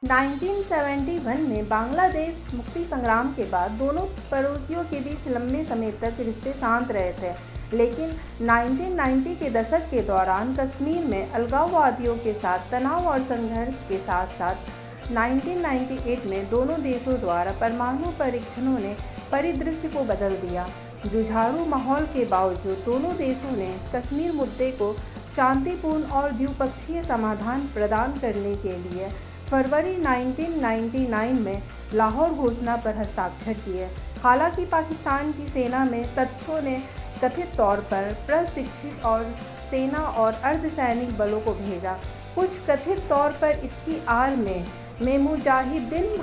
1971 में बांग्लादेश मुक्ति संग्राम के बाद दोनों पड़ोसियों के बीच लंबे समय तक रिश्ते शांत रहे थे, लेकिन 1990 के दशक के दौरान कश्मीर में अलगाववादियों के साथ तनाव और संघर्ष के साथ साथ 1998 में दोनों देशों द्वारा परमाणु परीक्षणों ने परिदृश्य को बदल दिया। जुझारू माहौल के बावजूद दोनों देशों ने कश्मीर मुद्दे को शांतिपूर्ण और द्विपक्षीय समाधान प्रदान करने के लिए फरवरी 1999 में लाहौर घोषणा पर हस्ताक्षर किए। हालांकि पाकिस्तान की सेना में तत्वों ने कथित तौर पर प्रशिक्षित और सेना और अर्धसैनिक बलों को भेजा, कुछ कथित तौर पर इसकी आड़ में मुजाहिदीन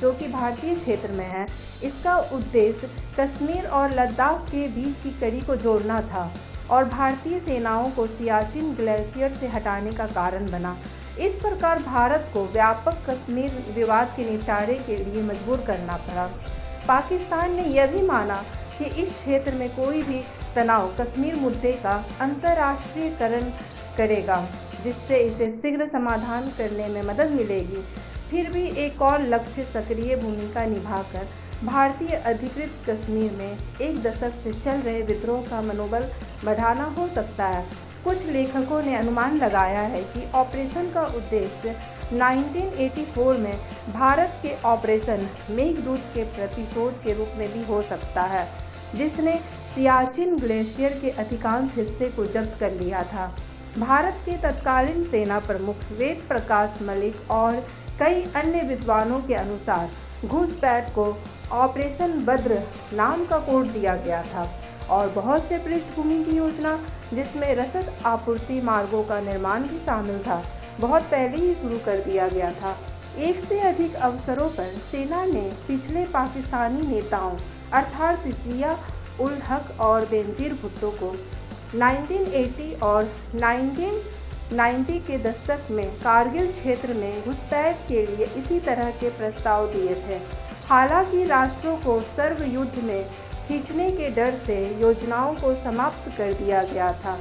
जो कि भारतीय क्षेत्र में है। इसका उद्देश्य कश्मीर और लद्दाख के बीच की कड़ी को जोड़ना था और भारतीय सेनाओं को सियाचिन ग्लेशियर से हटाने का कारण बना। इस प्रकार भारत को व्यापक कश्मीर विवाद के निपटारे के लिए मजबूर करना पड़ा। पाकिस्तान ने यह भी माना कि इस क्षेत्र में कोई भी तनाव कश्मीर मुद्दे का अंतर्राष्ट्रीयकरण करेगा, जिससे इसे शीघ्र समाधान करने में मदद मिलेगी। फिर भी एक और लक्ष्य सक्रिय भूमिका निभाकर भारतीय अधिकृत कश्मीर में एक दशक से चल रहे विद्रोह का मनोबल बढ़ाना हो सकता है। कुछ लेखकों ने अनुमान लगाया है कि ऑपरेशन का उद्देश्य 1984 में भारत के ऑपरेशन मेघदूत के प्रतिशोध के रूप में भी हो सकता है, जिसने सियाचिन ग्लेशियर के अधिकांश हिस्से को जब्त कर लिया था। भारत के तत्कालीन सेना प्रमुख वेद प्रकाश मलिक और कई अन्य विद्वानों के अनुसार घुसपैठ को ऑपरेशन बद्र नाम का कोड दिया गया था और बहुत से पृष्ठभूमि की योजना, जिसमें रसद आपूर्ति मार्गों का निर्माण भी शामिल था, बहुत पहले ही शुरू कर दिया गया था। एक से अधिक अवसरों पर सेना ने पिछले पाकिस्तानी नेताओं अर्थात जिया उल हक और बेनजीर भुट्टो को 1980 और 1990 के दशक में कारगिल क्षेत्र में घुसपैठ के लिए इसी तरह के प्रस्ताव दिए थे। हालांकि राष्ट्रों को सर्व युद्ध में खींचने के डर से योजनाओं को समाप्त कर दिया गया था।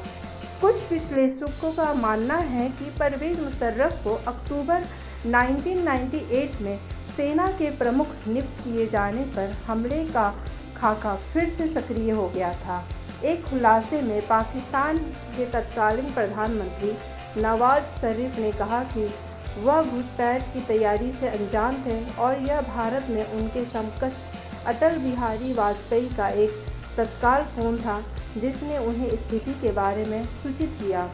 कुछ विश्लेषकों का मानना है कि परवेज मुशर्रफ को अक्टूबर 1998 में सेना के प्रमुख नियुक्त किए जाने पर हमले का खाका फिर से सक्रिय हो गया था। एक खुलासे में पाकिस्तान के तत्कालीन प्रधानमंत्री नवाज शरीफ ने कहा कि वह घुसपैठ की तैयारी से अनजान थे और यह भारत में उनके समकक्ष अटल बिहारी वाजपेयी का एक तत्काल फ़ोन था, जिसने उन्हें स्थिति के बारे में सूचित किया।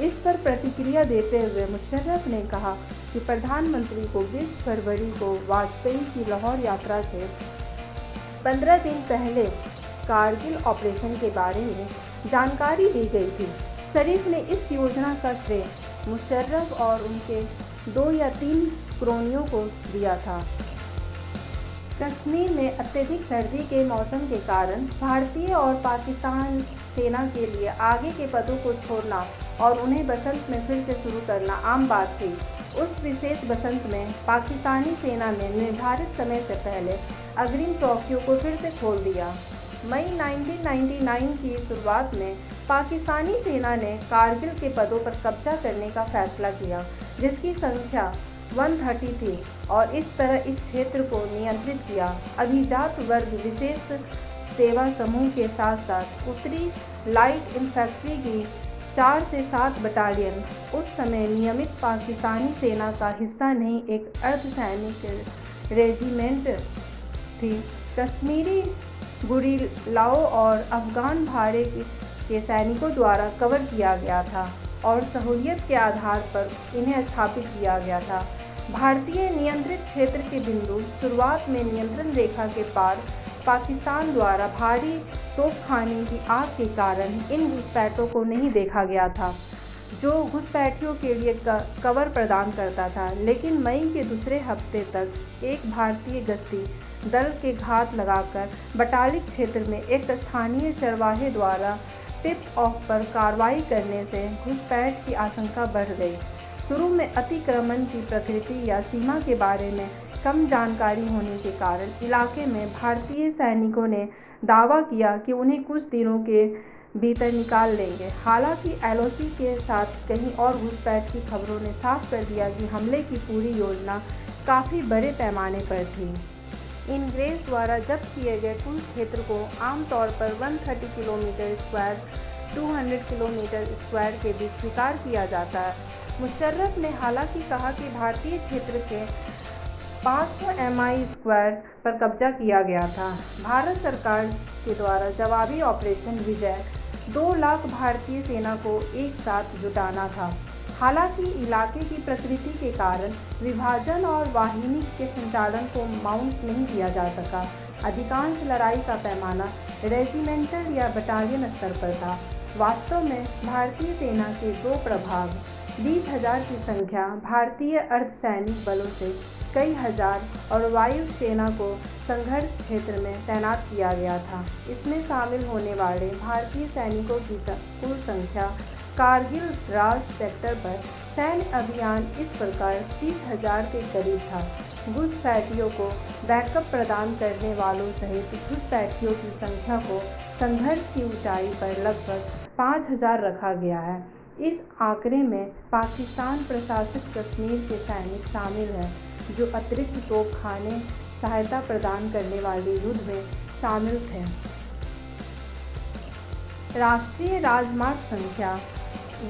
इस पर प्रतिक्रिया देते हुए मुशर्रफ ने कहा कि प्रधानमंत्री को 20 फरवरी को वाजपेयी की लाहौर यात्रा से 15 दिन पहले कारगिल ऑपरेशन के बारे में जानकारी दी गई थी। शरीफ ने इस योजना का श्रेय मुशर्रफ और उनके 2 या 3 क्रोनियों को दिया था। कश्मीर में अत्यधिक सर्दी के मौसम के कारण भारतीय और पाकिस्तान सेना के लिए आगे के पदों को छोड़ना और उन्हें बसंत में फिर से शुरू करना आम बात थी। उस विशेष बसंत में पाकिस्तानी सेना ने निर्धारित समय से पहले अग्रिम चौकियों को फिर से खोल दिया। मई 1999 की शुरुआत में पाकिस्तानी सेना ने कारगिल के पदों पर कब्जा करने का फैसला किया, जिसकी संख्या 130 थी, और इस तरह इस क्षेत्र को नियंत्रित किया। अभिजात वर्ग विशेष सेवा समूह के साथ साथ उत्तरी लाइट इन्फेंट्री की 4 से 7 बटालियन उस समय नियमित पाकिस्तानी सेना का हिस्सा नहीं, एक अर्धसैनिक रेजिमेंट थी। कश्मीरी गुरिल्लाओं और अफगान भाड़े के सैनिकों द्वारा कवर किया गया था और सहूलियत के आधार पर इन्हें स्थापित किया गया था। भारतीय नियंत्रित क्षेत्र के बिंदु शुरुआत में नियंत्रण रेखा के पार पाकिस्तान द्वारा भारी तोपखाने की आग के कारण इन घुसपैठों को नहीं देखा गया था, जो घुसपैठियों के लिए कवर प्रदान करता था। लेकिन मई के दूसरे हफ्ते तक एक भारतीय गश्ती दल के घात लगाकर बटालिक क्षेत्र में एक स्थानीय चरवाहे द्वारा टिप ऑफ पर कार्रवाई करने से घुसपैठ की आशंका बढ़ गई। शुरू में अतिक्रमण की प्रकृति या सीमा के बारे में कम जानकारी होने के कारण इलाके में भारतीय सैनिकों ने दावा किया कि उन्हें कुछ दिनों के भीतर निकाल लेंगे। हालांकि एलओसी के साथ कहीं और घुसपैठ की खबरों ने साफ कर दिया कि हमले की पूरी योजना काफ़ी बड़े पैमाने पर थी। अंग्रेज़ द्वारा जब्त किए गए कुल क्षेत्र को आमतौर पर 130 किलोमीटर स्क्वायर 200 किलोमीटर स्क्वायर के बीच स्वीकार किया जाता है। मुशर्रफ ने हालांकि कहा कि भारतीय क्षेत्र के 500 mi स्क्वायर पर कब्जा किया गया था। भारत सरकार के द्वारा जवाबी ऑपरेशन विजय 2 लाख भारतीय सेना को एक साथ जुटाना था। हालांकि इलाके की प्रकृति के कारण विभाजन और वाहिनी के संचालन को माउंट नहीं किया जा सका। अधिकांश लड़ाई का पैमाना रेजिमेंटल या बटालियन स्तर पर था। वास्तव में भारतीय सेना के 2 प्रभाग 20,000 की संख्या भारतीय अर्धसैनिक बलों से कई हजार और वायु सेना को संघर्ष क्षेत्र में तैनात किया गया था। इसमें शामिल होने वाले भारतीय सैनिकों की कुल संख्या कारगिल द्रास सेक्टर पर सैन्य अभियान इस प्रकार 30,000 के करीब था। घुसपैठियों को बैकअप प्रदान करने वालों सहित घुसपैठियों की संख्या को संघर्ष की ऊंचाई पर लगभग 5,000 रखा गया है। इस आंकड़े में पाकिस्तान प्रशासित कश्मीर के सैनिक शामिल हैं, जो अतिरिक्त तोपखाने सहायता प्रदान करने वाले युद्ध में शामिल थे। राष्ट्रीय राजमार्ग संख्या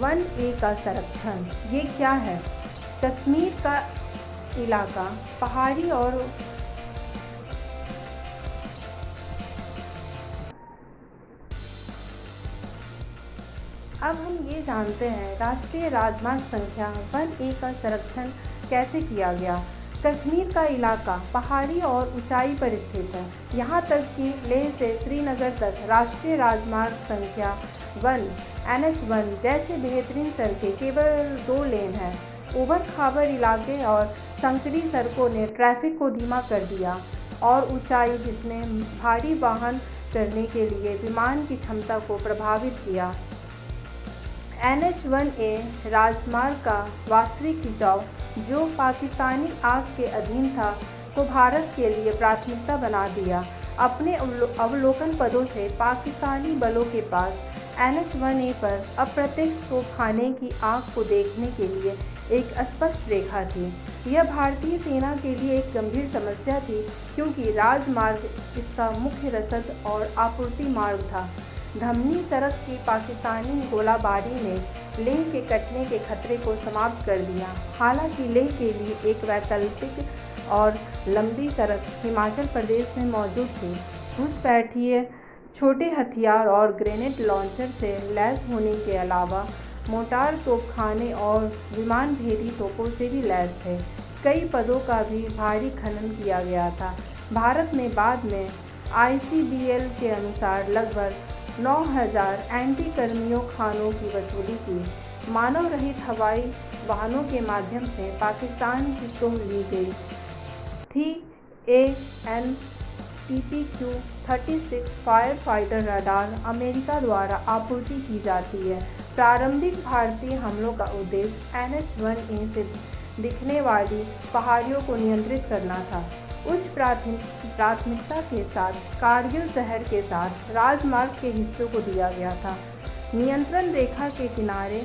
1A का संरक्षण ये क्या है? कश्मीर का इलाका पहाड़ी और अब हम ये जानते हैं राष्ट्रीय राजमार्ग संख्या 1A का संरक्षण कैसे किया गया। कश्मीर का इलाका पहाड़ी और ऊंचाई पर स्थित है। यहाँ तक कि लेह से श्रीनगर तक राष्ट्रीय राजमार्ग संख्या 1 NH1 जैसे बेहतरीन सड़कें केवल 2 लेन हैं। उबड़ खाबड़ इलाके और संकरी सड़कों ने ट्रैफिक को धीमा कर दिया और ऊंचाई जिसमें भारी वाहन चढ़ने के लिए विमान की क्षमता को प्रभावित किया। NH1A राजमार्ग का वास्तविक खिंचाव जो पाकिस्तानी आग के अधीन था को भारत के लिए प्राथमिकता बना दिया। अपने अवलोकन पदों से पाकिस्तानी बलों के पास NH1A पर अप्रत्यक्ष तोपखाने की आग को देखने के लिए एक स्पष्ट रेखा थी। यह भारतीय सेना के लिए एक गंभीर समस्या थी क्योंकि राजमार्ग इसका मुख्य रसद और आपूर्ति मार्ग था। धमनी सड़क की पाकिस्तानी गोलाबारी ने लेह के कटने के खतरे को समाप्त कर दिया। हालांकि लेह के लिए एक वैकल्पिक और लंबी सड़क हिमाचल प्रदेश में मौजूद थी। घुसपैठिए छोटे हथियार और ग्रेनेड लॉन्चर से लैस होने के अलावा मोटार तोपखाने और विमान भेदी तोपों से भी लैस थे। कई पदों का भी भारी खनन किया गया था। भारत ने बाद में ICBL के अनुसार लगभग 9,000 एंटी कर्मियों खानों की वसूली की। मानव रहित हवाई वाहनों के माध्यम से पाकिस्तान की तोह ली गई थी। AN/TPQ-36 fire fighter radar America द्वारा आपूर्ति की जाती है। प्रारंभिक भारतीय हमलों का उद्देश्य NH1A से दिखने वाली पहाड़ियों को नियंत्रित करना था। उच्च प्राथमिकता के साथ कारगिल शहर के साथ राजमार्ग के हिस्सों को दिया गया था। नियंत्रण रेखा के किनारे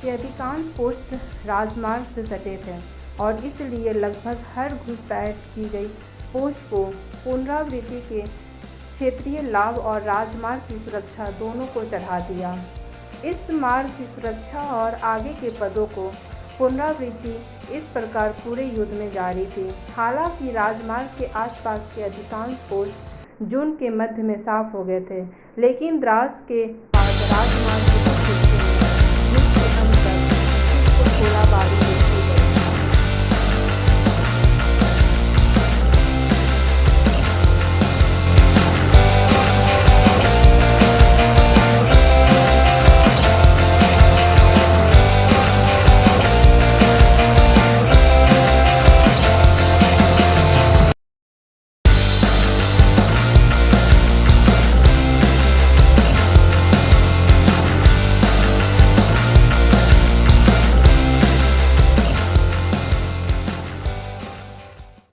के अधिकांश पोस्ट राजमार्ग से सटे थे और इसलिए लगभग हर घुसपैठ की गई पोस्ट को पुनरावृत्ति के क्षेत्रीय लाभ और राजमार्ग की सुरक्षा दोनों को चढ़ा दिया। इस मार्ग की सुरक्षा और आगे के पदों को पुनरावृत्ति इस प्रकार पूरे युद्ध में जारी थी। हालांकि राजमार्ग के आसपास के अधिकांश पोस्ट जून के मध्य में साफ हो गए थे, लेकिन द्रास के